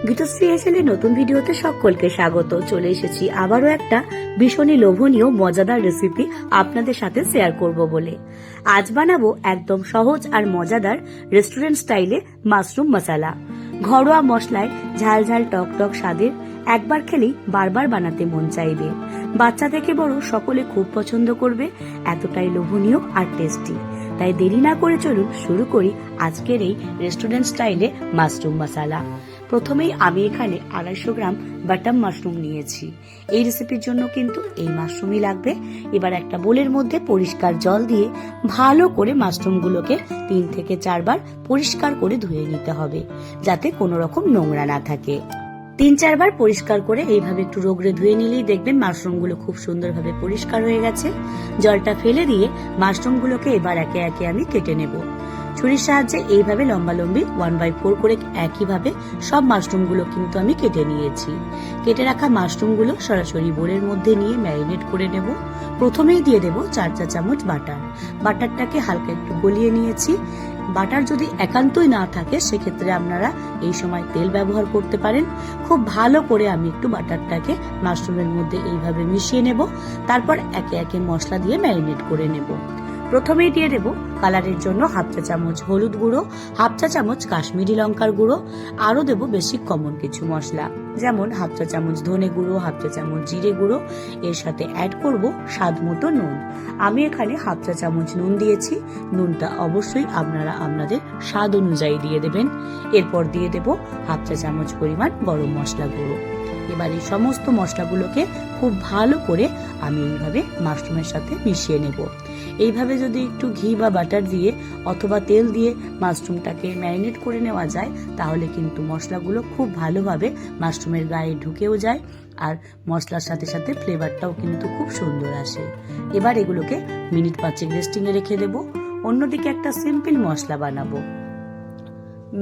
গীতশ্রী এসেলে নতুন ভিডিওতে সকলকে স্বাগত। চলে এসেছি আবারও একটা ভীষণই লোভনীয় মজাদার রেসিপি আপনাদের সাথে শেয়ার করব বলে। আজ বানাবো একদম সহজ আর মজাদার রেস্টুরেন্ট স্টাইলে মাশরুম মশলা। ঘরোয়া মশলায় ঝাল ঝাল টক টক স্বাদের, একবার খেলেই বারবার বানাতে মন চাইবে। বাচ্চা থেকে বড় সকলে খুব পছন্দ করবে, এতটাই লোভনীয় আর টেস্টি। তাই দেরি না করে চলুন শুরু করি আজকের এই রেস্টুরেন্ট স্টাইলে মাশরুম মশলা। প্রথমেই আমি এখানে 250 গ্রাম বাটাম মাশরুম নিয়েছি। এই রেসিপির জন্য কিন্তু এই মাশরুমই লাগবে। এবার একটা বোলের মধ্যে পরিষ্কার জল দিয়ে ভালো করে মাশরুমগুলোকে 3 থেকে 4 বার পরিষ্কার করে ধুয়ে নিতে হবে, যাতে কোনো রকম নোংরা না থাকে। 3-4 বার পরিষ্কার করে এইভাবে একটু রগড়ে ধুয়ে নিলেই দেখবেন মাশরুমগুলো খুব সুন্দরভাবে পরিষ্কার হয়ে গেছে। জলটা ফেলে দিয়ে মাশরুমগুলোকে এবার একে একে আমি কেটে নেব। ছুরির সাহায্যে এইভাবে লম্বা লম্বি 1/4 করে একইভাবে সব মাশরুমগুলো কিন্তু আমি কেটে নিয়েছি। কেটে রাখা মাশরুমগুলো সরাসরি বোলের মধ্যে নিয়ে ম্যারিনেট করে নেব। প্রথমেই দিয়ে দেব 4 চা চামচ বাটার। বাটারটাকে হালকা একটু গলিয়ে নিয়েছি। বাটার যদি একান্তই না থাকে সেক্ষেত্রে আপনারা এই সময় তেল ব্যবহার করতে পারেন। খুব ভালো করে আমি একটু বাটারটাকে মাশরুমের মধ্যে এইভাবে মিশিয়ে নেব। তারপর একে একে মশলা দিয়ে ম্যারিনেট করে নেব। প্রথমেই দিয়ে দেব কালারের জন্য 1/2 চা চামচ হলুদ গুঁড়ো, 1/2 চা চামচ কাশ্মীরি লঙ্কার গুঁড়ো, আরো দেব বেশি কমন কিছু মশলা, যেমন 1/2 চা চামচ ধনে গুঁড়ো, 1/2 চা চামচ জিরে গুঁড়ো। এর সাথে অ্যাড করব স্বাদ মতো নুন। আমি এখানে 1/2 চা চামচ নুন দিয়েছি। নুনটা অবশ্যই আপনারা আপনাদের স্বাদ অনুযায়ী দিয়ে দেবেন। এরপর দিয়ে দেব 1/2 চা চামচ পরিমাণ গরম মশলা গুঁড়ো। এবার এই সমস্ত মশলাগুলোকে খুব ভালো করে আমি এইভাবে মাশরুমের সাথে মিশিয়ে নেব। এইভাবে যদি একটু ঘি বা বাটার দিয়ে অথবা তেল দিয়ে মাশরুমটাকে ম্যারিনেট করে নেওয়া যায়, তাহলে কিন্তু মশলাগুলো খুব ভালোভাবে মাশরুমের গায়ে ঢুকেও যায়, আর মশলার সাথে সাথে ফ্লেভারটাও কিন্তু খুব সুন্দর আসে। এবার এগুলোকে মিনিট 5 রেস্টিং এ রেখে দেব। অন্যদিকে একটা সিম্পল মশলা বানাবো।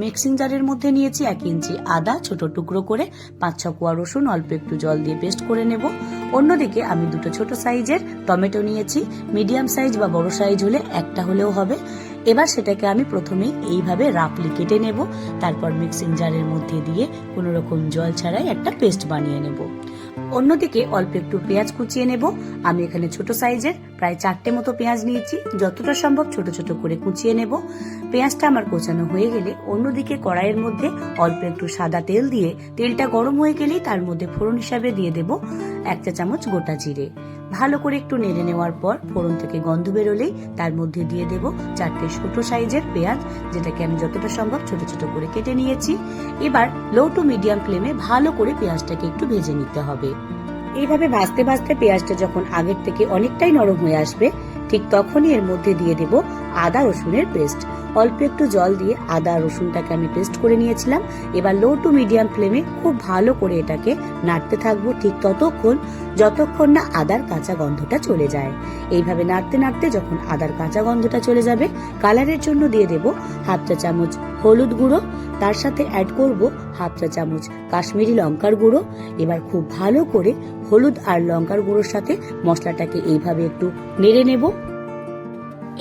মিক্সিং জারের মধ্যে নিয়েছি 1 ইঞ্চি আদা ছোট টুকরো করে, 5-6 কোয়া রসুন অল্প একটু জল দিয়ে পেস্ট করে নেব। অন্যদিকে আমি 2 ছোট সাইজের টমেটো নিয়েছি। মিডিয়াম সাইজ বা বড় সাইজ হলে একটা হলেও হবে। এবার সেটাকে আমি প্রথমেই এইভাবে রাফলি কেটে নেব। তারপর মিক্সিং জারের মধ্যে দিয়ে কোনো রকম জল ছাড়াই একটা পেস্ট বানিয়ে নেব। অন্যদিকে অল্প একটু পেঁয়াজ কুচিয়ে নেব। আমি এখানে ছোট সাইজের প্রায় 4টে মতো পেঁয়াজ নিয়েছি। যতটা সম্ভব ছোট ছোট করে কুচিয়ে নেব। পেঁয়াজটা আমার কোচানো হয়ে গেলে অন্যদিকে কড়াইয়ের মধ্যে অল্প একটু সাদা তেল দিয়ে, তেলটা গরম হয়ে গেলেই তার মধ্যে ফোড়ন হিসাবে দিয়ে দেব 1 চা চামচ গোটা জিরে। ভালো করে একটু নেড়ে নেওয়ার পর ফোড়ন থেকে গন্ধ বেরোলেই তার মধ্যে দিয়ে দেব 4টে ছোট সাইজের পেঁয়াজ, যেটাকে আমি যতটা সম্ভব ছোট ছোট করে কেটে নিয়েছি। এবার লো টু মিডিয়াম ফ্লেমে ভালো করে পেঁয়াজটাকে একটু ভেজে নিতে হবে। এইভাবে ভাজতে ভাজতে পেঁয়াজটা যখন আগের থেকে অনেকটাই নরম হয়ে আসবে, ঠিক তখনই এর মধ্যে দিয়ে দেব আদা রসুনের পেস্ট। অল্প একটু জল দিয়ে আদা রসুনটাকে আমি পেস্ট করে নিয়েছিলাম। এবার লো টু মিডিয়াম ফ্লেমে খুব ভালো করে এটাকে নাড়তে থাকবো, ঠিক ততক্ষণ যতক্ষণ না আদার কাঁচা গন্ধটা চলে যায়। এইভাবে নাড়তে নাড়তে যখন আদার কাঁচা গন্ধটা চলে যাবে, কালারের জন্য দিয়ে দেব 1/2 চা চামচ হলুদ গুঁড়ো। তার সাথে অ্যাড করব 1/2 চা চামচ কাশ্মীরি লঙ্কার গুঁড়ো। এবার খুব ভালো করে হলুদ আর লঙ্কার গুঁড়োর সাথে মশলাটাকে এইভাবে একটু নেড়ে নেব।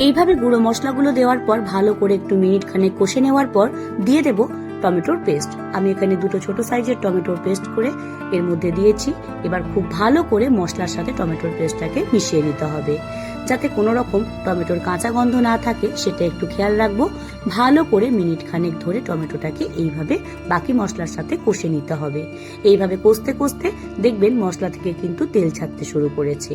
এইভাবে গুঁড়ো মশলাগুলো দেওয়ার পর ভালো করে একটু মিনিট খানেক কষে নেওয়ার পর দিয়ে দেব টমেটোর পেস্ট। আমি এখানে 2 ছোট সাইজের টমেটোর পেস্ট করে এর মধ্যে দিয়েছি। এবার খুব ভালো করে মশলার সাথে টমেটোর পেস্টটাকে মিশিয়ে নিতে হবে, যাতে কোনো রকম টমেটোর কাঁচা গন্ধ না থাকে, সেটা একটু খেয়াল রাখবো। ভালো করে মিনিট খানেক ধরে টমেটোটাকে এইভাবে বাকি মশলার সাথে কষে নিতে হবে। এইভাবে কষতে কষতে দেখবেন মশলা থেকে কিন্তু তেল ছাড়তে শুরু করেছে।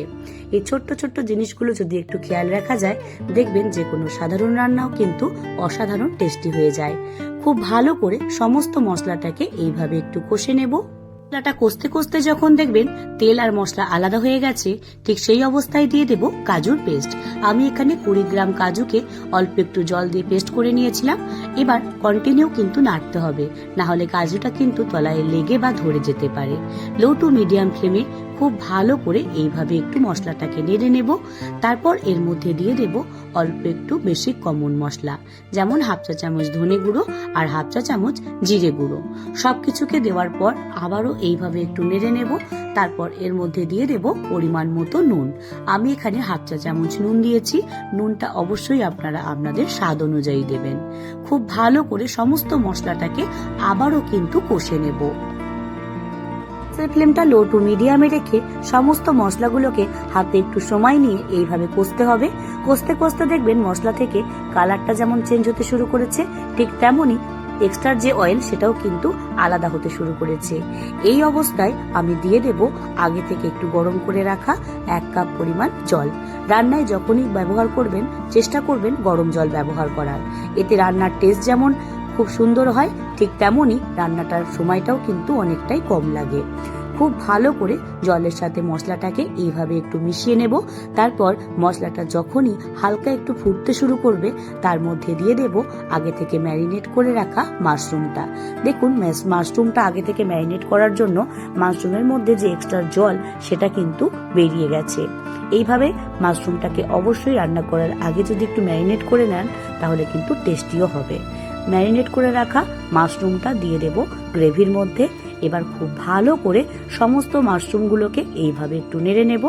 এই ছোট্ট ছোট্ট জিনিসগুলো যদি একটু খেয়াল রাখা যায়, দেখবেন যে কোনো সাধারণ রান্নাও কিন্তু অসাধারণ টেস্টি হয়ে যায়। খুব ভালো করে সমস্ত মশলাটাকে এইভাবে একটু কষে নেব। মশলাটা কষতে কষতে যখন দেখবেন তেল আর মশলা আলাদা হয়ে গেছে, ঠিক সেই অবস্থায় দিয়ে দেব কাজুর পেস্ট। আমি এখানে 20 গ্রাম কাজুকে অল্প একটু জল দিয়ে পেস্ট করে নিয়েছিলাম। এবার কন্টিনিউ কিন্তু নাড়তে হবে, না হলে কাজুটা কিন্তু তলায় লেগে বা ধরে যেতে পারে। লো টু মিডিয়াম ফ্লেমে খুব ভালো করে এইভাবে একটু মশলাটাকে নেড়ে নেব। তারপর এর মধ্যে দিয়ে দেব অল্প একটু বেশি কমন মশলা, যেমন 1/2 চা চামচ ধনে গুঁড়ো আর 1/2 চা চামচ জিরে গুঁড়ো। সবকিছুকে দেওয়ার পর আবারও এইভাবে একটু নেড়ে নেব। তারপর এর মধ্যে দিয়ে দেব পরিমাণ মতো নুন। আমি এখানে 1/2 চা চামচ নুন দিয়েছি। নুনটা অবশ্যই আপনারা আপনাদের স্বাদ অনুযায়ী দেবেন। খুব ভালো করে সমস্ত মশলাটাকে আবারও কিন্তু কষে নেব। ফ্লেমটা লো টু মিডিয়ামে রেখে সমস্ত মশলাগুলোকে হাতে একটু সময় নিয়ে এইভাবে কষতে হবে। কষতে কষতে দেখবেন মশলা থেকে কালারটা যেমন চেঞ্জ হতে শুরু করেছে, ঠিক তেমনই এক্সট্রা যে অয়েল সেটাও কিন্তু আলাদা হতে শুরু করেছে। এই অবস্থায় আমি দিয়ে দেব আগে থেকে একটু গরম করে রাখা 1 কাপ পরিমাণ জল। রান্নায় যখনই ব্যবহার করবেন চেষ্টা করবেন গরম জল ব্যবহার করার। এতে রান্নার টেস্ট যেমন খুব সুন্দর হয়, ঠিক তেমনই রান্নাটার সময়টাও কিন্তু অনেকটাই কম লাগে। খুব ভালো করে জলের সাথে মশলাটাকে এইভাবে একটু মিশিয়ে নেব। তারপর মশলাটা যখনই হালকা একটু ফুটতে শুরু করবে তার মধ্যে দিয়ে দেব আগে থেকে ম্যারিনেট করে রাখা মাশরুমটা। দেখুন মাশরুমটা আগে থেকে ম্যারিনেট করার জন্য মাশরুমের মধ্যে যে এক্সট্রা জল সেটা কিন্তু বেরিয়ে গেছে। এইভাবে মাশরুমটাকে অবশ্যই রান্না করার আগে যদি একটু ম্যারিনেট করে নেন তাহলে কিন্তু টেস্টিও হবে। ম্যারিনেট করে রাখা মাশরুমটা দিয়ে দেব গ্রেভির মধ্যে। এবার খুব ভালো করে সমস্ত মাশরুমগুলোকে এইভাবে একটু নেড়ে নেব।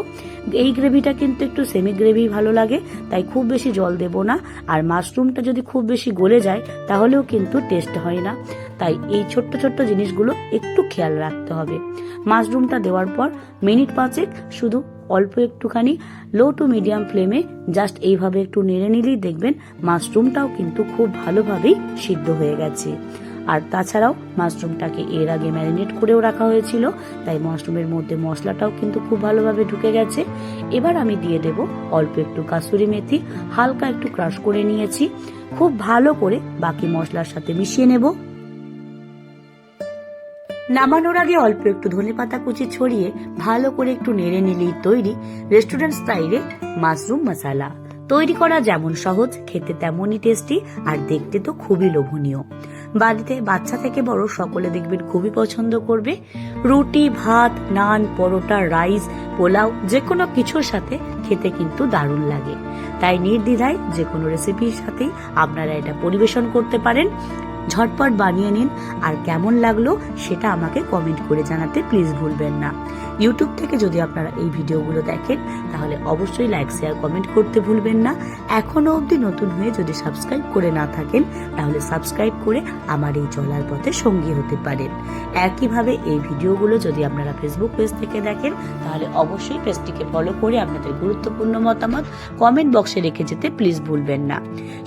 এই গ্রেভিটা কিন্তু একটু সেমি গ্রেভি ভালো লাগে, তাই খুব বেশি জল দেব না। আর মাশরুমটা যদি খুব বেশি গলে যায় তাহলেও কিন্তু টেস্ট হয় না, তাই এই ছোট্ট ছোট্ট জিনিসগুলো একটু খেয়াল রাখতে হবে। মাশরুমটা দেওয়ার পর মিনিট 5 শুধু অল্প একটুখানি লো টু মিডিয়াম ফ্লেমে জাস্ট এইভাবে একটু নেড়ে নিলেই দেখবেন মাশরুমটাও কিন্তু খুব ভালোভাবেই সিদ্ধ হয়ে গেছে। আর তাছাড়াও মাশরুমটাকে এর আগে ম্যারিনেট করেও রাখা হয়েছিল, তাই মাশরুমের মধ্যে মশলাটাও কিন্তু খুব ভালোভাবে ঢুকে গেছে। এবার আমি দিয়ে দেব অল্প একটু কাসুরি মেথি, হালকা একটু ক্রাশ করে নিয়েছি। খুব ভালো করে বাকি মশলার সাথে মিশিয়ে নেব। নামানোর আগে অল্প একটু ধনেপাতা কুচি ছড়িয়ে ভালো করে একটু নেড়ে নিলেই তৈরি রেস্টুরেন্ট স্টাইলে মাশরুম মশলা। তৈরি করা যেমন সহজ, খেতে তেমনই টেস্টি আর দেখতে তো খুবই লোভনীয়। বাড়িতে বাচ্চা থেকে বড় সকলে দেখবেন খুবই পছন্দ করবে। রুটি, ভাত, নান, পরোটা, রাইস, পোলাও যে কোনো কিছুর সাথে খেতে কিন্তু দারুণ লাগে। তাই নির্দ্বিধায় যে কোনো রেসিপির সাথেই আপনারা এটা পরিবেশন করতে পারেন। ঝটপট বানিয়ে নিন, আর কেমন লাগলো সেটা আমাকে কমেন্ট করে জানাতে প্লিজ ভুলবেন না। ইউটিউব থেকে যদি আপনারা এই ভিডিওগুলো দেখেন তাহলে অবশ্যই লাইক, শেয়ার, কমেন্ট করতে ভুলবেন না। এখনো অবধি নতুন হয়ে যদি সাবস্ক্রাইব করে না থাকেন তাহলে সাবস্ক্রাইব করে আমার এই চলার পথে সঙ্গী হতে পারেন। একইভাবে এই ভিডিওগুলো যদি আপনারা ফেসবুক পেজ থেকে দেখেন তাহলে অবশ্যই পেজটিকে ফলো করে আপনাদের গুরুত্বপূর্ণ মতামত কমেন্ট বক্সে রেখে যেতে প্লিজ ভুলবেন না।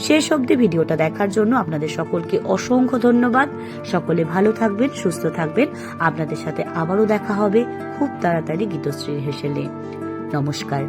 শেষ অবধি ভিডিওটা দেখার জন্য আপনাদের সকলকে অসংখ্য ধন্যবাদ। সকলে ভালো থাকবেন, সুস্থ থাকবেন। আপনাদের সাথে আবারও দেখা হবে খুব তাড়াতাড়ি গীতশ্রীর হেসেলে। নমস্কার।